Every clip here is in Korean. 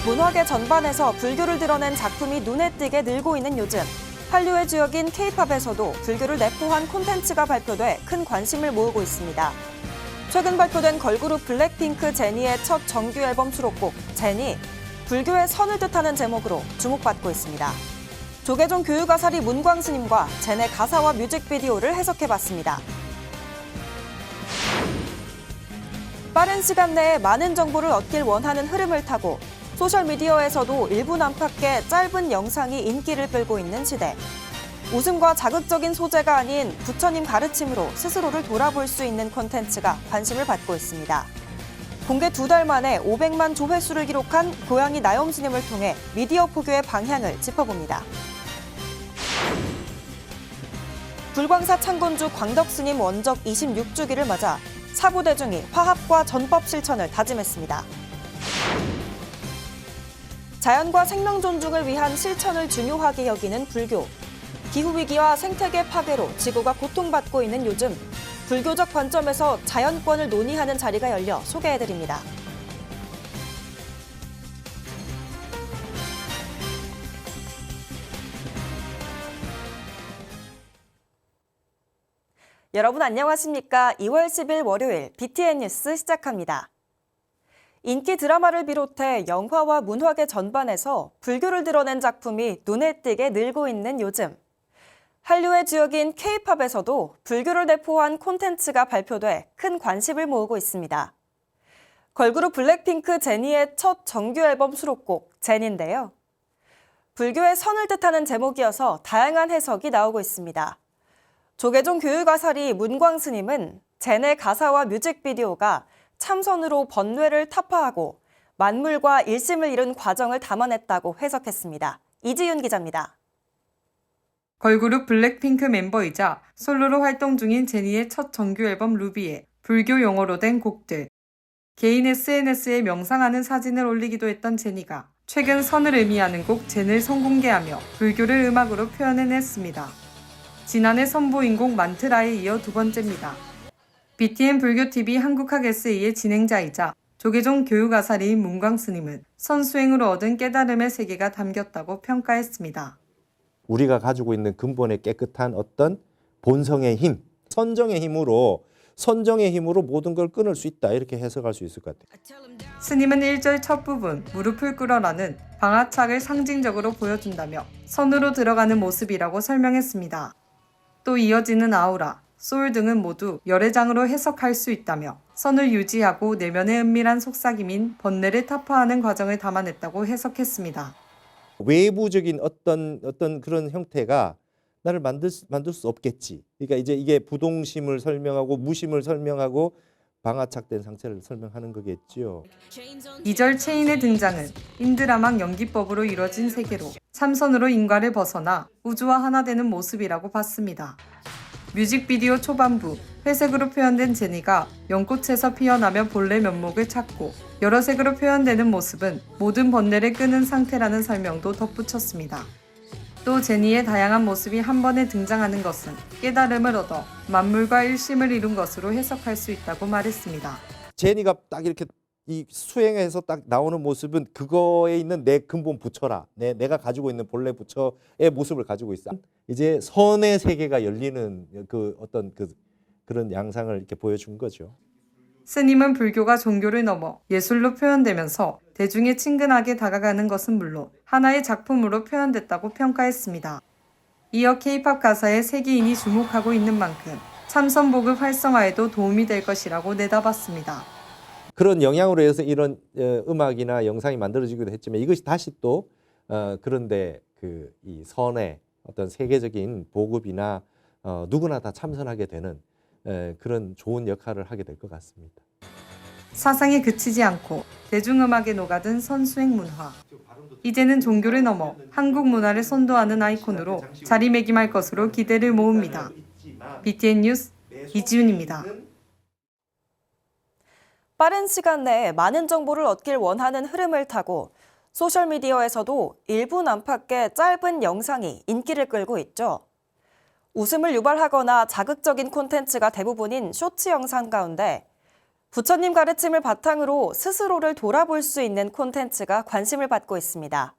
문화계 전반에서 불교를 드러낸 작품이 눈에 띄게 늘고 있는 요즘, 한류의 주역인 K-팝에서도 불교를 내포한 콘텐츠가 발표돼 큰 관심을 모으고 있습니다. 최근 발표된 걸그룹 블랙핑크 제니의 첫 정규 앨범 수록곡 제니, 불교의 선을 뜻하는 제목으로 주목받고 있습니다. 조계종 교육아사리 문광 스님과 제네 가사와 뮤직비디오를 해석해봤습니다. 빠른 시간 내에 많은 정보를 얻길 원하는 흐름을 타고 소셜미디어에서도 일부 안팎의 짧은 영상이 인기를 끌고 있는 시대. 웃음과 자극적인 소재가 아닌 부처님 가르침으로 스스로를 돌아볼 수 있는 콘텐츠가 관심을 받고 있습니다. 공개 2달 만에 500만 조회수를 기록한 고양이 나염 스님을 통해 미디어 포교의 방향을 짚어봅니다. 불광사 창건주 광덕 스님 원적 26주기를 맞아 사부대중이 화합과 전법 실천을 다짐했습니다. 자연과 생명 존중을 위한 실천을 중요하게 여기는 불교. 기후위기와 생태계 파괴로 지구가 고통받고 있는 요즘, 불교적 관점에서 자연권을 논의하는 자리가 열려 소개해드립니다. 여러분 안녕하십니까? 2월 10일 월요일 BTN 뉴스 시작합니다. 인기 드라마를 비롯해 영화와 문화계 전반에서 불교를 드러낸 작품이 눈에 띄게 늘고 있는 요즘. 한류의 주역인 K-팝에서도 불교를 내포한 콘텐츠가 발표돼 큰 관심을 모으고 있습니다. 걸그룹 블랙핑크 제니의 첫 정규 앨범 수록곡 제니인데요. 불교의 선을 뜻하는 제목이어서 다양한 해석이 나오고 있습니다. 조계종 교육아사리 문광 스님은 제네 가사와 뮤직비디오가 참선으로 번뇌를 타파하고 만물과 일심을 이룬 과정을 담아냈다고 해석했습니다. 이지윤 기자입니다. 걸그룹 블랙핑크 멤버이자 솔로로 활동 중인 제니의 첫 정규 앨범 루비에 불교 용어로 된 곡들. 개인 SNS에 명상하는 사진을 올리기도 했던 제니가 최근 선을 의미하는 곡 젠을 선공개하며 불교를 음악으로 표현해냈습니다. 지난해 선보인 곡 만트라에 이어 두 번째입니다. BTN 불교TV 한국학 SA의 진행자이자 조계종 교육아사리인 문광 스님은 선수행으로 얻은 깨달음의 세계가 담겼다고 평가했습니다. 우리가 가지고 있는 근본의 깨끗한 어떤 본성의 힘, 선정의 힘으로 모든 걸 끊을 수 있다 이렇게 해석할 수 있을 것 같아요. 스님은 1절 첫 부분 무릎을 꿇어라는 방아착을 상징적으로 보여준다며 선으로 들어가는 모습이라고 설명했습니다. 또 이어지는 아우라, 소울 등은 모두 열애장으로 해석할 수 있다며 선을 유지하고 내면의 은밀한 속삭임인 번뇌를 타파하는 과정을 담아냈다고 해석했습니다. 외부적인 어떤 그런 형태가 나를 만들 수 없겠지. 그러니까 이제 이게 부동심을 설명하고 무심을 설명하고 방아착된 상태를 설명하는 거겠지요. 2절 체인의 등장은 인드라막 연기법으로 이뤄진 세계로 참선으로 인과를 벗어나 우주와 하나 되는 모습이라고 봤습니다. 뮤직비디오 초반부 회색으로 표현된 제니가 연꽃에서 피어나며 본래 면목을 찾고 여러 색으로 표현되는 모습은 모든 번뇌를 끄는 상태라는 설명도 덧붙였습니다. 또 제니의 다양한 모습이 한 번에 등장하는 것은 깨달음을 얻어 만물과 일심을 이룬 것으로 해석할 수 있다고 말했습니다. 제니가 딱 이렇게 이 수행해서 딱 나오는 모습은 그거에 있는 내 근본 부처라. 내가 가지고 있는 본래 부처의 모습을 가지고 있어. 이제 선의 세계가 열리는 그런 양상을 이렇게 보여준 거죠. 스님은 불교가 종교를 넘어 예술로 표현되면서 대중에 친근하게 다가가는 것은 물론 하나의 작품으로 표현됐다고 평가했습니다. 이어 K-팝 가사에 세계인이 주목하고 있는 만큼 참선보급 활성화에도 도움이 될 것이라고 내다봤습니다. 그런 영향으로 해서 이런 음악이나 영상이 만들어지기도 했지만 이것이 다시 또 그런데 이 선의 어떤 세계적인 보급이나 누구나 다 참선하게 되는 그런 좋은 역할을 하게 될 것 같습니다. 사상에 그치지 않고 대중음악에 녹아든 선수행 문화. 이제는 종교를 넘어 한국 문화를 선도하는 아이콘으로 자리매김할 것으로 기대를 모읍니다. BTN 뉴스 이지윤입니다. 빠른 시간 내에 많은 정보를 얻길 원하는 흐름을 타고 소셜미디어에서도 일부 안팎의 짧은 영상이 인기를 끌고 있죠. 웃음을 유발하거나 자극적인 콘텐츠가 대부분인 쇼츠 영상 가운데 부처님 가르침을 바탕으로 스스로를 돌아볼 수 있는 콘텐츠가 관심을 받고 있습니다.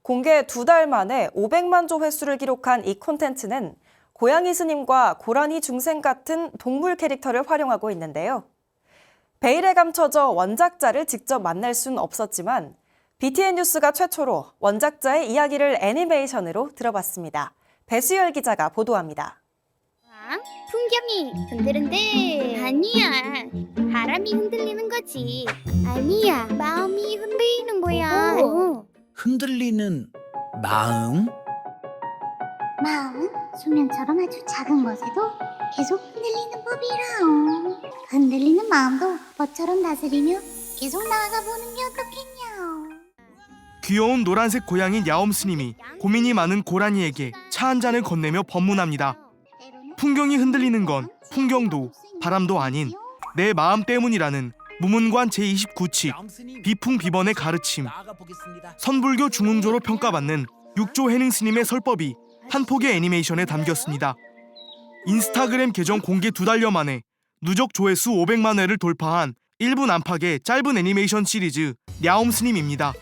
공개 2달 만에 500만 조회수를 기록한 이 콘텐츠는 고양이 스님과 고라니 중생 같은 동물 캐릭터를 활용하고 있는데요. 베일에 감춰져 원작자를 직접 만날 수는 없었지만 BTN 뉴스가 최초로 원작자의 이야기를 애니메이션으로 들어봤습니다. 배수열 기자가 보도합니다. 풍경이 흔들흔들. 아니야, 바람이 흔들리는 거지. 아니야, 마음이 흔들리는 거야. 흔들리는 마음? 마음은 수면처럼 아주 작은 것에도 계속 흔들리는 법이라. 흔들리는 마음도 법처럼 다스리며 계속 나아가 보는 게 어떻겠냐. 귀여운 노란색 고양이 야옴 스님이 고민이 많은 고라니에게 차 한 잔을 건네며 법문합니다. 풍경이 흔들리는 건 풍경도 바람도 아닌 내 마음 때문이라는 무문관 제29칙 비풍비번의 가르침. 선불교 중흥조로 평가받는 육조 해능 스님의 설법이 한 폭의 애니메이션에 담겼습니다. 인스타그램 계정 공개 2달여 만에 누적 조회수 500만 회를 돌파한 1분 안팎의 짧은 애니메이션 시리즈 야옴 스님입니다.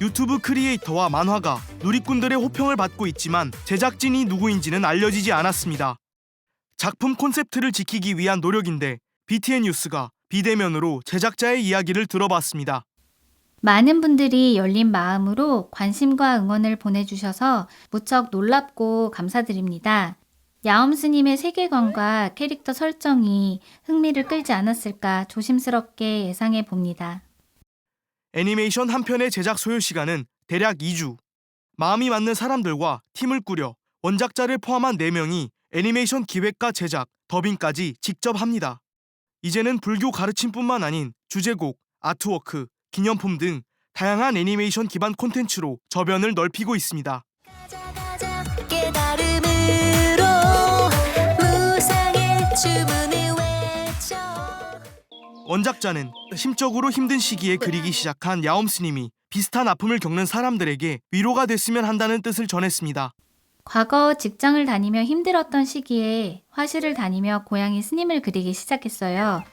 유튜브 크리에이터와 만화가, 누리꾼들의 호평을 받고 있지만 제작진이 누구인지는 알려지지 않았습니다. 작품 콘셉트를 지키기 위한 노력인데 BTN 뉴스가 비대면으로 제작자의 이야기를 들어봤습니다. 많은 분들이 열린 마음으로 관심과 응원을 보내주셔서 무척 놀랍고 감사드립니다. 야옴 스님의 세계관과 캐릭터 설정이 흥미를 끌지 않았을까 조심스럽게 예상해 봅니다. 애니메이션 한 편의 제작 소요 시간은 대략 2주. 마음이 맞는 사람들과 팀을 꾸려 원작자를 포함한 4명이 애니메이션 기획과 제작, 더빙까지 직접 합니다. 이제는 불교 가르침뿐만 아닌 주제곡, 아트워크, 기념품 등 다양한 애니메이션 기반 콘텐츠로 저변을 넓히고 있습니다. 원작자는 심적으로 힘든 시기에 그리기 시작한 야옴 스님이 비슷한 아픔을 겪는 사람들에게 위로가 됐으면 한다는 뜻을 전했습니다. 과거 직장을 다니며 힘들었던 시기에 화실을 다니며 고양이 스님을 그리기 시작했어요.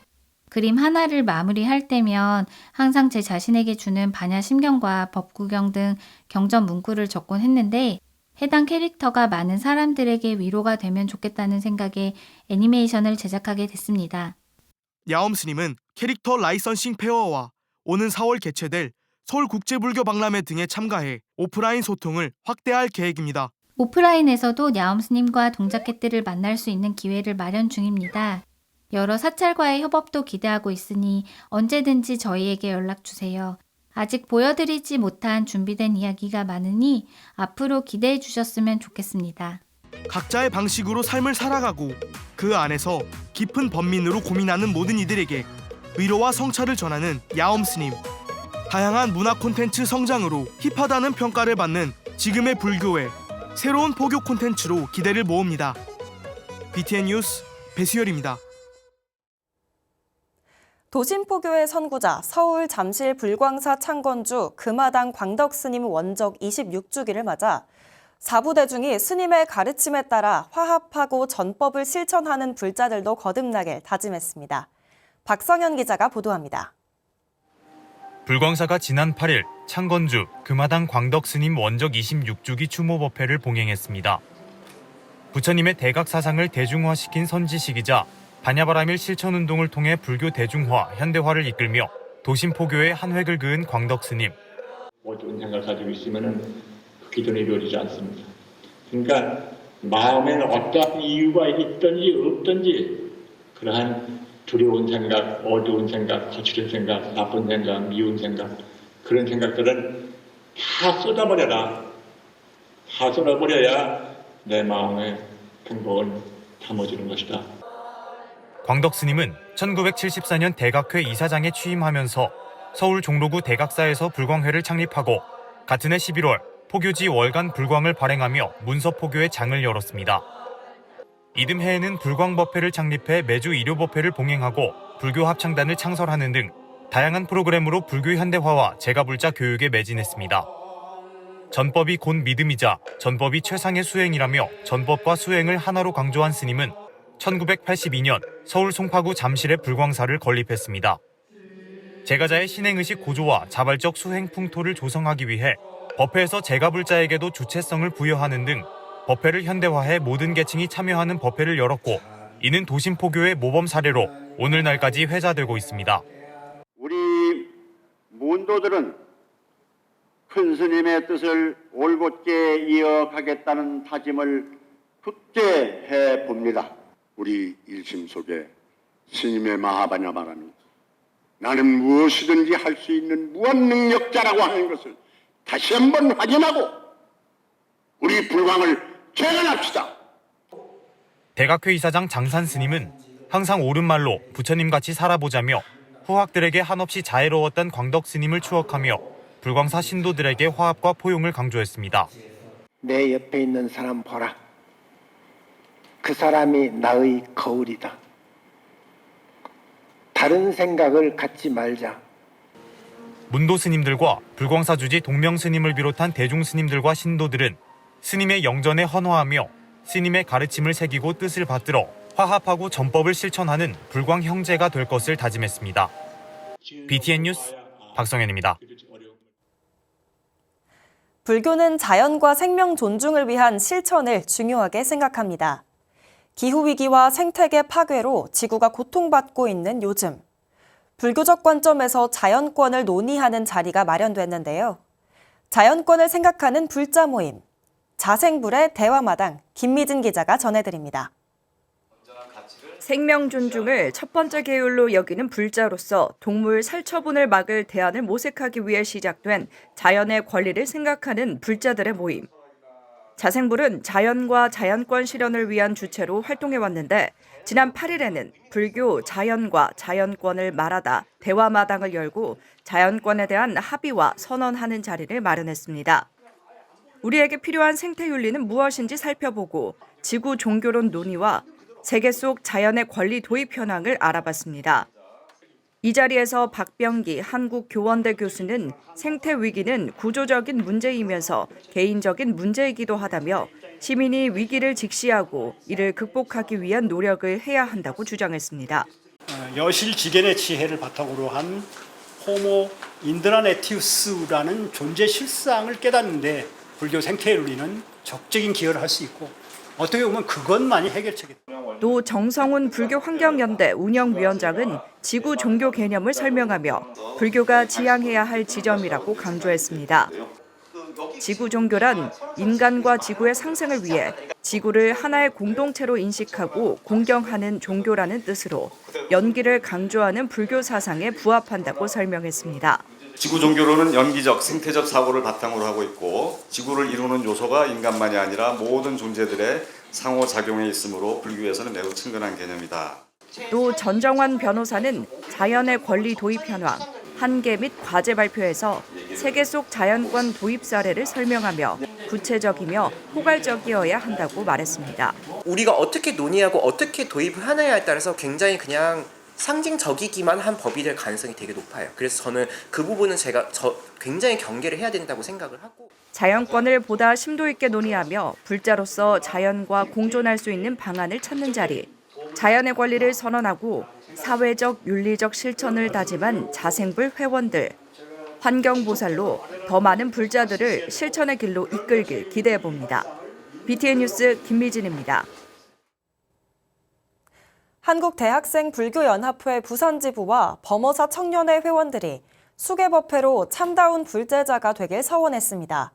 그림 하나를 마무리할 때면 항상 제 자신에게 주는 반야심경과 법구경 등 경전 문구를 적곤 했는데 해당 캐릭터가 많은 사람들에게 위로가 되면 좋겠다는 생각에 애니메이션을 제작하게 됐습니다. 야옴 스님은 캐릭터 라이선싱 페어와 오는 4월 개최될 서울국제불교박람회 등에 참가해 오프라인 소통을 확대할 계획입니다. 오프라인에서도 야옴 스님과 동작객들을 만날 수 있는 기회를 마련 중입니다. 여러 사찰과의 협업도 기대하고 있으니 언제든지 저희에게 연락주세요. 아직 보여드리지 못한 준비된 이야기가 많으니 앞으로 기대해 주셨으면 좋겠습니다. 각자의 방식으로 삶을 살아가고 그 안에서 깊은 번민으로 고민하는 모든 이들에게 위로와 성찰을 전하는 야옴 스님. 다양한 문화 콘텐츠 성장으로 힙하다는 평가를 받는 지금의 불교의 새로운 포교 콘텐츠로 기대를 모읍니다. BTN 뉴스 배수열입니다. 도심포교의 선구자 서울 잠실 불광사 창건주 금화당 광덕스님 원적 26주기를 맞아 사부대중이 스님의 가르침에 따라 화합하고 전법을 실천하는 불자들도 거듭나길 다짐했습니다. 박성현 기자가 보도합니다. 불광사가 지난 8일 창건주 금화당 광덕스님 원적 26주기 추모법회를 봉행했습니다. 부처님의 대각 사상을 대중화시킨 선지식이자 반야바라밀 실천운동을 통해 불교 대중화, 현대화를 이끌며 도심포교의 한 획을 그은 광덕스님. 어두운 생각을 가지고 있으면 기도는 이루어지지 않습니다. 그러니까 마음에는 어떠한 이유가 있든지 없든지 그러한 두려운 생각, 어두운 생각, 거칠은 생각, 나쁜 생각, 미운 생각 그런 생각들은 다 쏟아버려라. 다 쏟아버려야 내 마음의 행복은 담아지는 것이다. 광덕스님은 1974년 대각회 이사장에 취임하면서 서울 종로구 대각사에서 불광회를 창립하고 같은 해 11월 포교지 월간 불광을 발행하며 문서포교의 장을 열었습니다. 이듬해에는 불광법회를 창립해 매주 일요법회를 봉행하고 불교 합창단을 창설하는 등 다양한 프로그램으로 불교 현대화와 제가불자 교육에 매진했습니다. 전법이 곧 믿음이자 전법이 최상의 수행이라며 전법과 수행을 하나로 강조한 스님은 1982년 서울 송파구 잠실에 불광사를 건립했습니다. 제가자의 신행의식 고조와 자발적 수행 풍토를 조성하기 위해 법회에서 제가불자에게도 주체성을 부여하는 등 법회를 현대화해 모든 계층이 참여하는 법회를 열었고, 이는 도심포교의 모범 사례로 오늘날까지 회자되고 있습니다. 우리 문도들은 큰 스님의 뜻을 올곧게 이어가겠다는 다짐을 굳게 해봅니다. 우리 일심 속에 스님의 마하바냐바라는 나는 무엇이든지 할 수 있는 무한능력자라고 하는 것을 다시 한번 확인하고 우리 불광을 재건합시다. 대각회 이사장 장산 스님은 항상 옳은 말로 부처님같이 살아보자며 후학들에게 한없이 자애로웠던 광덕 스님을 추억하며 불광사 신도들에게 화합과 포용을 강조했습니다. 내 옆에 있는 사람 보라. 그 사람이 나의 거울이다. 다른 생각을 갖지 말자. 문도 스님들과 불광사 주지 동명 스님을 비롯한 대중 스님들과 신도들은 스님의 영전에 헌화하며 스님의 가르침을 새기고 뜻을 받들어 화합하고 전법을 실천하는 불광 형제가 될 것을 다짐했습니다. BTN 뉴스 박성현입니다. 불교는 자연과 생명 존중을 위한 실천을 중요하게 생각합니다. 기후위기와 생태계 파괴로 지구가 고통받고 있는 요즘, 불교적 관점에서 자연권을 논의하는 자리가 마련됐는데요. 자연권을 생각하는 불자 모임, 자생불의 대화마당, 김미진 기자가 전해드립니다. 생명 존중을 첫 번째 계율로 여기는 불자로서 동물 살처분을 막을 대안을 모색하기 위해 시작된 자연의 권리를 생각하는 불자들의 모임. 자생불은 자연과 자연권 실현을 위한 주체로 활동해왔는데, 지난 8일에는 불교 자연과 자연권을 말하다 대화마당을 열고 자연권에 대한 합의와 선언하는 자리를 마련했습니다. 우리에게 필요한 생태윤리는 무엇인지 살펴보고 지구 종교론 논의와 세계 속 자연의 권리 도입 현황을 알아봤습니다. 이 자리에서 박병기 한국교원대 교수는 생태 위기는 구조적인 문제이면서 개인적인 문제이기도 하다며 시민이 위기를 직시하고 이를 극복하기 위한 노력을 해야 한다고 주장했습니다. 여실지견의 지혜를 바탕으로 한 호모 인드라네티우스라는 존재 실상을 깨닫는데 불교 생태윤리는 적극적인 기여를 할 수 있고, 어떻게 보면 그것만이 해결책이다. 또 정성훈 불교환경연대 운영위원장은 지구 종교 개념을 설명하며 불교가 지향해야 할 지점이라고 강조했습니다. 지구 종교란 인간과 지구의 상생을 위해 지구를 하나의 공동체로 인식하고 공경하는 종교라는 뜻으로 연기를 강조하는 불교 사상에 부합한다고 설명했습니다. 지구 종교론은 연기적, 생태적 사고를 바탕으로 하고 있고, 지구를 이루는 요소가 인간만이 아니라 모든 존재들의 상호작용에 있으므로 불교에서는 매우 친근한 개념이다. 또 전정환 변호사는 자연의 권리 도입 현황, 한계 및 과제 발표에서 세계 속 자연권 도입 사례를 설명하며 구체적이며 포괄적이어야 한다고 말했습니다. 우리가 어떻게 논의하고 어떻게 도입을 하느냐에 따라서 굉장히 그냥 상징적이기만 한 법이 될 가능성이 되게 높아요. 그래서 저는 그 부분은 굉장히 경계를 해야 된다고 생각을 하고. 자연권을 보다 심도 있게 논의하며 불자로서 자연과 공존할 수 있는 방안을 찾는 자리, 자연의 권리를 선언하고 사회적, 윤리적 실천을 다짐한 자생불 회원들, 환경보살로 더 많은 불자들을 실천의 길로 이끌길 기대해봅니다. BTN 뉴스 김미진입니다. 한국대학생불교연합회 부산지부와 범어사 청년회 회원들이 수계법회로 참다운 불제자가 되길 서원했습니다.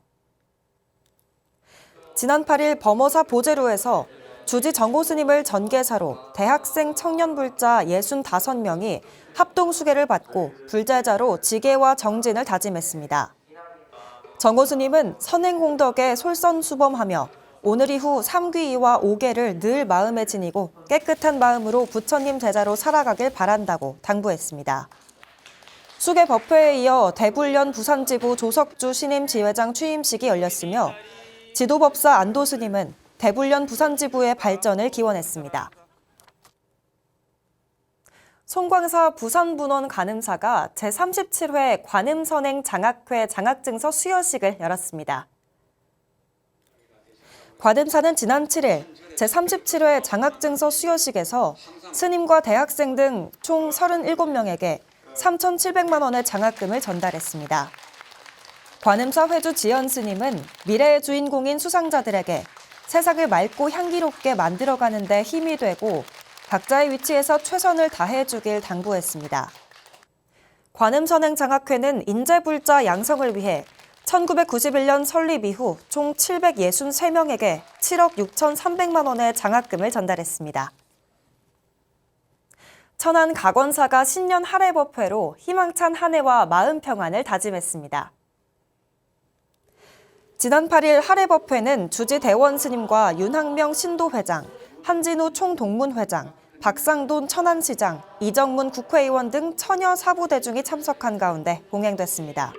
지난 8일 범어사 보제루에서 주지 정호 스님을 전계사로 대학생 청년불자 65명이 합동수계를 받고 불제자로 지계와 정진을 다짐했습니다. 정호 스님은 선행공덕에 솔선수범하며 오늘 이후 3귀2와 5계를 늘 마음에 지니고 깨끗한 마음으로 부처님 제자로 살아가길 바란다고 당부했습니다. 수계법회에 이어 대불련 부산지부 조석주 신임 지회장 취임식이 열렸으며 지도법사 안도 스님은 대불련 부산지부의 발전을 기원했습니다. 송광사 부산분원 관음사가 제37회 관음선행 장학회 장학증서 수여식을 열었습니다. 관음사는 지난 7일 제37회 장학증서 수여식에서 스님과 대학생 등 총 37명에게 3,700만 원의 장학금을 전달했습니다. 관음사 회주 지연 스님은 미래의 주인공인 수상자들에게 세상을 맑고 향기롭게 만들어가는 데 힘이 되고 각자의 위치에서 최선을 다해주길 당부했습니다. 관음선행장학회는 인재불자 양성을 위해 1991년 설립 이후 총 763명에게 7억 6,300만 원의 장학금을 전달했습니다. 천안 각원사가 신년 할애법회로 희망찬 한 해와 마음 평안을 다짐했습니다. 지난 8일 할애법회는 주지 대원 스님과 윤학명 신도회장, 한진우 총동문회장, 박상돈 천안시장, 이정문 국회의원 등 천여 사부대중이 참석한 가운데 봉행됐습니다.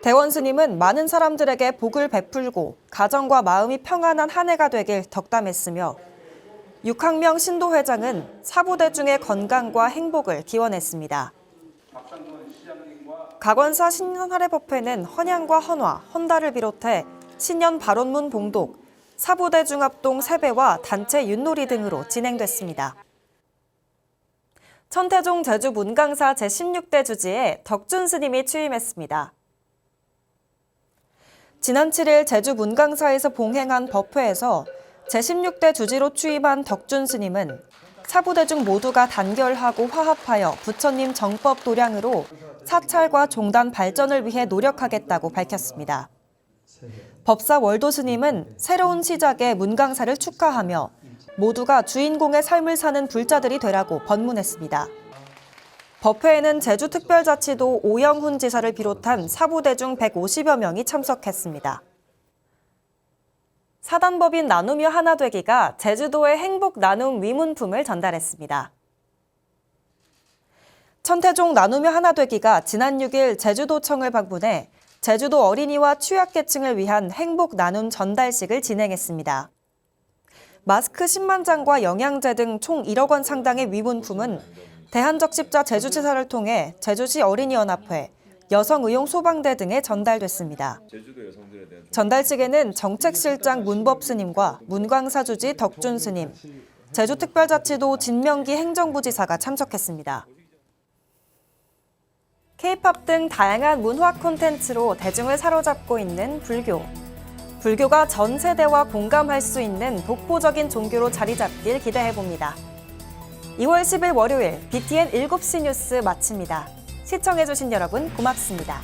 대원 스님은 많은 사람들에게 복을 베풀고 가정과 마음이 평안한 한 해가 되길 덕담했으며 육학명 신도회장은 사부대중의 건강과 행복을 기원했습니다. 각원사 신년할애법회는 헌양과 헌화, 헌달을 비롯해 신년 발원문 봉독, 사부대중합동 세배와 단체 윷놀이 등으로 진행됐습니다. 천태종 제주 문강사 제16대 주지에 덕준 스님이 취임했습니다. 지난 7일 제주 문강사에서 봉행한 법회에서 제16대 주지로 취임한 덕준 스님은 사부대중 모두가 단결하고 화합하여 부처님 정법 도량으로 사찰과 종단 발전을 위해 노력하겠다고 밝혔습니다. 법사 월도 스님은 새로운 시작의 문강사를 축하하며 모두가 주인공의 삶을 사는 불자들이 되라고 번문했습니다. 법회에는 제주특별자치도 오영훈 지사를 비롯한 사부대중 150여 명이 참석했습니다. 사단법인 나누며 하나 되기가 제주도의 행복 나눔 위문품을 전달했습니다. 천태종 나누며 하나 되기가 지난 6일 제주도청을 방문해 제주도 어린이와 취약계층을 위한 행복 나눔 전달식을 진행했습니다. 마스크 10만 장과 영양제 등 총 1억 원 상당의 위문품은 대한적십자 제주지사를 통해 제주시 어린이연합회, 여성의용소방대 등에 전달됐습니다. 전달식에는 정책실장 문법스님과 문광사주지 덕준 스님, 제주특별자치도 진명기 행정부지사가 참석했습니다. K-팝 등 다양한 문화 콘텐츠로 대중을 사로잡고 있는 불교. 불교가 전 세대와 공감할 수 있는 독보적인 종교로 자리 잡길 기대해봅니다. 2월 10일 월요일 BTN 7시 뉴스 마칩니다. 시청해주신 여러분 고맙습니다.